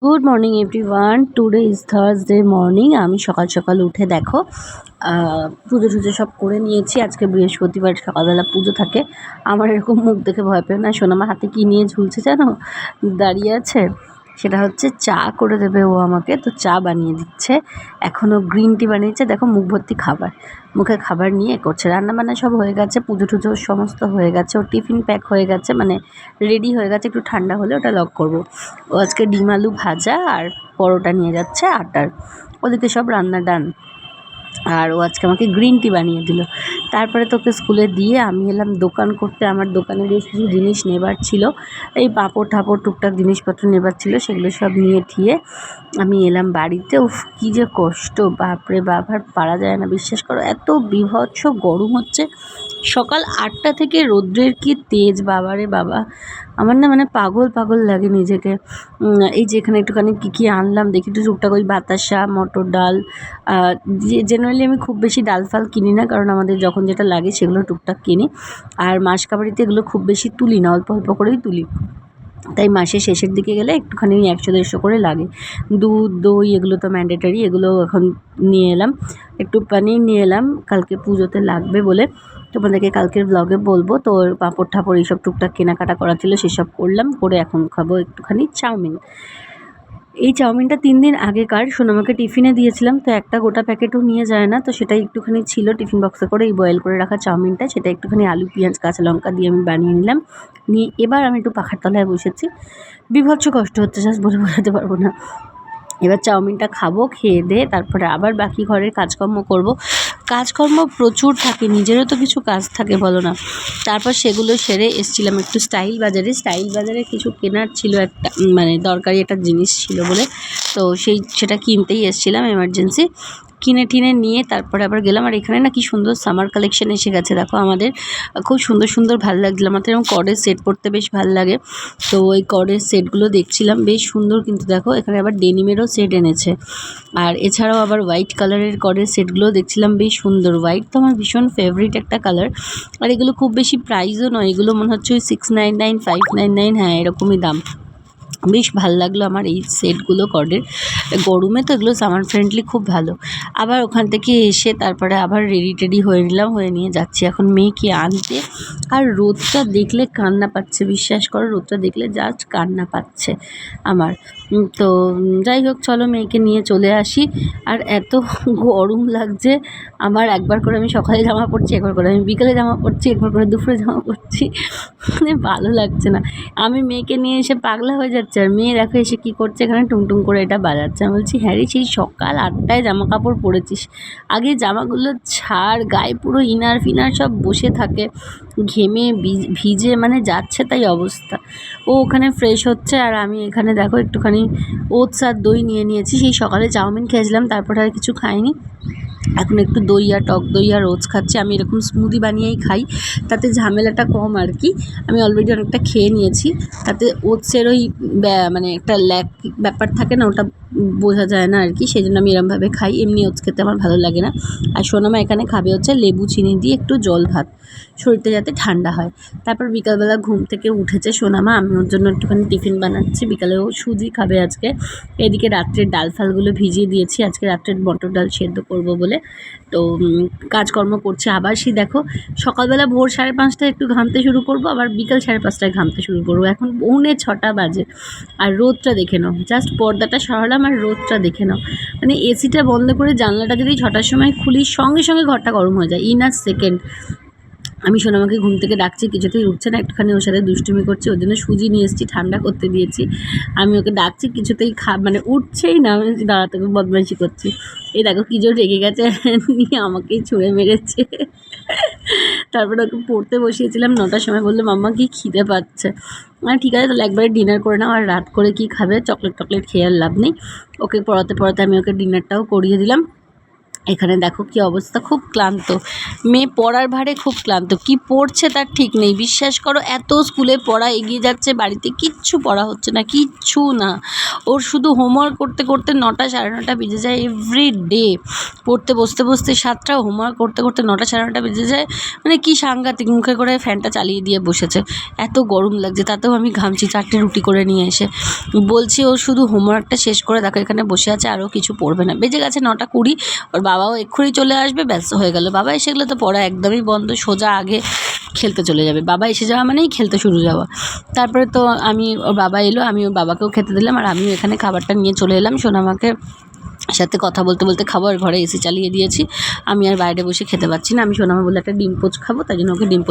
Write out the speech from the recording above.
Good morning everyone. Today is Thursday morning. আমি সকাল সকাল উঠে দেখো পুজো টুজো সব করে নিয়েছি। আজকে বৃহস্পতিবার সকালবেলা পুজো থাকে। আমার এরকম মুখ দেখে ভয় পেও না। সোনামা হাতে কী নিয়ে ঝুলছে জানো, দাঁড়িয়ে আছে। সেটা হচ্ছে চা করে দেবে ও আমাকে, তো চা বানিয়ে দিচ্ছে। এখনও গ্রিন টি বানিয়েছে, দেখো মুখ ভর্তি খাবার, মুখে খাবার নিয়ে করছে। রান্নাবান্না সব হয়ে গেছে, পুজো টুজো সমস্ত হয়ে গেছে। ওর টিফিন প্যাক হয়ে গেছে, মানে রেডি হয়ে গেছে। একটু ঠান্ডা হলে ওটা লক করবো। ও আজকে ডিম আলু ভাজা আর পরোটা নিয়ে যাচ্ছে আটার, ওদিকে সব রান্না ডান। আর ও আজকে আমাকে গ্রিন টি বানিয়ে দিল। তারপরে তোকে স্কুলে দিয়ে আমি এলাম দোকান করতে। আমার দোকানে বেশ কিছু জিনিস নেবার ছিল, এই পাঁপড় ঠাপড় টুকটাক জিনিসপত্র নেবার ছিল, সেগুলো সব নিয়ে ঠিয়ে আমি এলাম বাড়িতে। উফ কী যে কষ্ট, বাপরে বাপ, আর পারা যায় না। বিশ্বাস করো, এত বীভৎস গরম হচ্ছে। সকাল 8টা থেকে রৌদ্রের কি তেজ, বাবারে বাবা। আমার না মানে পাগল পাগল লাগে নিজেকে। এই যে এখানে একটুখানি কী আনলাম দেখি, একটু টুকটাক ওই বাতাসা, মটর ডাল। জেনারেলি আমি খুব বেশি ডাল ফাল কিনি না, কারণ আমাদের যখন যেটা লাগে সেগুলো টুকটাক কিনি। আর মাসকাবাড়িতে এগুলো খুব বেশি তুলি না, অল্প অল্প করেই তুলি। তাই মাসের শেষের দিকে গেলে একটুখানি 100-150 করে লাগে। দুধ দই এগুলো তো ম্যান্ডেটারি, এগুলো এখন নিয়ে এলাম। একটু পনির নিয়ে এলাম, কালকে পুজোতে লাগবে বলে। তোমাদেরকে কালকের ব্লগে বলবো। তো পাঁপড় ঠাপড় এইসব টুকটাক কেনাকাটা করা ছিল, সেসব করলাম। করে এখন খাবো একটুখানি চাউমিন। এই চাউমিনটা 3 দিন আগেকার, সোনামাকে টিফিনে দিয়েছিলাম, তো একটা গোটা প্যাকেটও নিয়ে যায় না, তো সেটা একটুখানি ছিল টিফিন বক্সে করে, এই বয়েল করে রাখা চাউমিনটা। সেটা একটুখানি আলু পেঁয়াজ কাঁচা লঙ্কা দিয়ে আমি বানিয়ে নিলাম। নিয়ে এবার আমি একটু পাখার তলায় বসেছি। বীভৎস কষ্ট হচ্ছে, জাস্ট বলে বোঝাতে পারবো না। এবার চাউমিনটা খাবো, খেয়ে দিয়ে তারপরে আবার বাকি ঘরের কাজকর্ম করব। কাজকর্ম প্রচুর থাকে, নিজেরও তো কিছু কাজ থাকে বলো না। তারপর সেগুলো সেরে এসছিলাম একটু স্টাইল বাজারে। স্টাইল বাজারে কিছু কেনার ছিল, একটা মানে দরকারি একটা জিনিস ছিল বলে, তো সেটা কিনতেই এসছিলাম এমার্জেন্সি। কিনে টিনে নিয়ে তারপরে আবার গেলাম। আর এখানে না কি সুন্দর সামার কালেকশন এসে গেছে দেখো আমাদের, খুব সুন্দর সুন্দর ভালো লাগছিলো। আমাদের এরকম কর্ডের সেট পরতে বেশ ভালো লাগে, তো ওই কর্ডের সেটগুলো দেখছিলাম, বেশ সুন্দর। কিন্তু দেখো এখানে আবার ডেনিমেরও সেট এনেছে। আর এছাড়াও আবার হোয়াইট কালারের কর্ডের সেটগুলোও দেখছিলাম, বেশ সুন্দর। হোয়াইট তো আমার ভীষণ ফেভারিট একটা কালার। আর এগুলো খুব বেশি প্রাইসও নয়, এগুলো মনে হচ্ছে ওই 699 599, হ্যাঁ এরকমই দাম। বেশ ভালো লাগলো আমার এই সেটগুলো কর্ডের। গরমে তো এগুলো সামার ফ্রেন্ডলি, খুব ভালো। আবার ওখান থেকে এসে তারপরে আবার রেডি টেডি হয়ে নিলাম, হয়ে নিয়ে যাচ্ছি এখন মেয়েকে আনতে। আর রোদটা দেখলে কান্না পাচ্ছে, বিশ্বাস করো, রোদটা দেখলে জাস্ট কান্না পাচ্ছে আমার। তো যাই হোক, চলো মেয়েকে নিয়ে চলে আসি। আর এত গরম লাগছে আমার, একবার করে আমি সকালে জামা পরছি, একবার করে আমি বিকেলে জামা পরছি, একবার করে দুপুরে জামা পরছি, মানে ভালো লাগছে না। আমি মেয়েকে নিয়ে এসে পাগলা হয়ে যাচ্ছে, আর মেয়ে দেখো এসে কী করছে, এখানে টুংটুং করে এটা বাজাচ্ছে। আমি বলছি, হ্যাঁ রে, সেই সকাল 8টায় জামা কাপড় পরেছিস, আগে জামাগুলো ছাড়, গায়ে পুরো ইনার ফিনার সব বসে থাকে, ঘেমে ভিজে মানে যাচ্ছে তাই অবস্থা। ও ওখানে ফ্রেশ হচ্ছে, আর আমি এখানে দেখো একটুখানি ওটস আর দই নিয়ে নিয়েছি। সেই সকালে চাউমিন খেয়েছিলাম, তারপরে আর কিছু খাইনি। এখন একটু দই আর টক দই আর ওটস খাচ্ছি। আমি এরকম স্মুদি বানিয়েই খাই, তাতে ঝামেলাটা কম আর কি। আমি অলরেডি অনেকটা খেয়ে নিয়েছি, তাতে ওটসের ওই মানে একটা ব্যাপার থাকে না, ওটা বোঝা যায় না আর কি, সেই জন্য আমি এরমভাবে খাই। এমনি ওটস খেতে আমার ভালো লাগে না। আর সোনামা এখানে খাবে হচ্ছে লেবু চিনি দিয়ে একটু জল ভাত, শরীরটা যাতে ঠান্ডা হয়। তারপর বিকালবেলা ঘুম থেকে উঠেছে সোনামা, আমি ওর জন্য একটুখানি টিফিন বানাচ্ছি। বিকালেও সুজি খাবে আজকে। এদিকে রাত্রের ডাল ফালগুলো ভিজিয়ে দিয়েছি, আজকে রাত্রের মটর ডাল সেদ্ধ করব বলে। তো কাজকর্ম করছি। আবার সেই দেখো সকালবেলা ভোর 5:30টায় একটু ঘামতে শুরু করব, আবার বিকাল 5:30টায় ঘামতে শুরু করবো। এখন 6:45 বাজে, আর রোদটা দেখে নাও, জাস্ট পর্দাটা সরালাম আর রোদটা দেখে নাও। মানে এসিটা বন্ধ করে জানলাটা যদি 6টার সময় খুলি, সঙ্গে সঙ্গে ঘরটা গরম হয়ে যায় ইন আ সেকেন্ড। আমি সোনামাকে ঘুম থেকে ডাকছি, কিছুতেই উঠছে না, একটুখানি ওর সাথে দুষ্টুমি করছি। ওর জন্য সুজি নিয়ে এসেছি, ঠান্ডা করতে দিয়েছি। আমি ওকে ডাকছি, কিছুতেই মানে উঠছেই না। আমি দাঁড়াতে বদমাইশি করছি। এই দেখো কী জোর রেগে গেছে, নিয়ে আমাকেই ছুঁড়ে মেরেছে। তারপরে ওকে পড়তে বসিয়েছিলাম 9টার সময়, বললো মাম্মা কি খিদে পাচ্ছে। মানে ঠিক আছে, তাহলে একবারে ডিনার করে নাও, আর রাত করে কি খাবে, চকলেট টকলেট খেয়ে আর লাভ নেই। ওকে পড়াতে পড়াতে আমি ওকে ডিনারটাও করিয়ে দিলাম। এখানে দেখো কি অবস্থা, খুব ক্লান্ত মেয়ে, পড়ার ভারে খুব ক্লান্ত, কি পড়ছে তার ঠিক নেই। বিশ্বাস করো, এত স্কুলে পড়া এগিয়ে যাচ্ছে, বাড়িতে কিচ্ছু পড়া হচ্ছে না, কিচ্ছু না। ওর শুধু হোমওয়ার্ক করতে করতে 9টা 9:30 বেজে যায় এভরিডে। পড়তে বসতে বসতে 7টা, হোমওয়ার্ক করতে করতে 9টা 9:30 বেজে যায়। মানে কি সাংঘাতিক, মুখে করে ফ্যানটা চালিয়ে দিয়ে বসেছে, এত গরম লাগছে, তাতেও আমি ঘামছি। 4টে রুটি করে নিয়ে এসে বলছি ও শুধু হোমওয়ার্কটা শেষ করে দেখো এখানে বসে আছে, আরও কিছু পড়বে না। বেজে গেছে 9:20, ওর বাবাও এক্ষুনি চলে আসবে, ব্যাস হয়ে গেল। বাবা এসে গেলে তো পড়া একদমই বন্ধ, সোজা আগে খেলতে চলে যাবে। বাবা এসে যাওয়া মানেই খেলতে শুরু যাওয়া। তারপরে তো ওর বাবা এলো, আমি ওর বাবাকেও খেতে দিলাম, আর আমিও এখানে খাবারটা নিয়ে চলে এলাম। সোনামাকে সাথে কথা বলতে বলতে খাবো, আর ঘরে এসি চালিয়ে দিয়েছি। আমি আর বাইরে বসে খেতে পারছি না। আমি সোনামা বলে একটা ডিম পোচ খাবো, তাই জন্য ওকে ডিম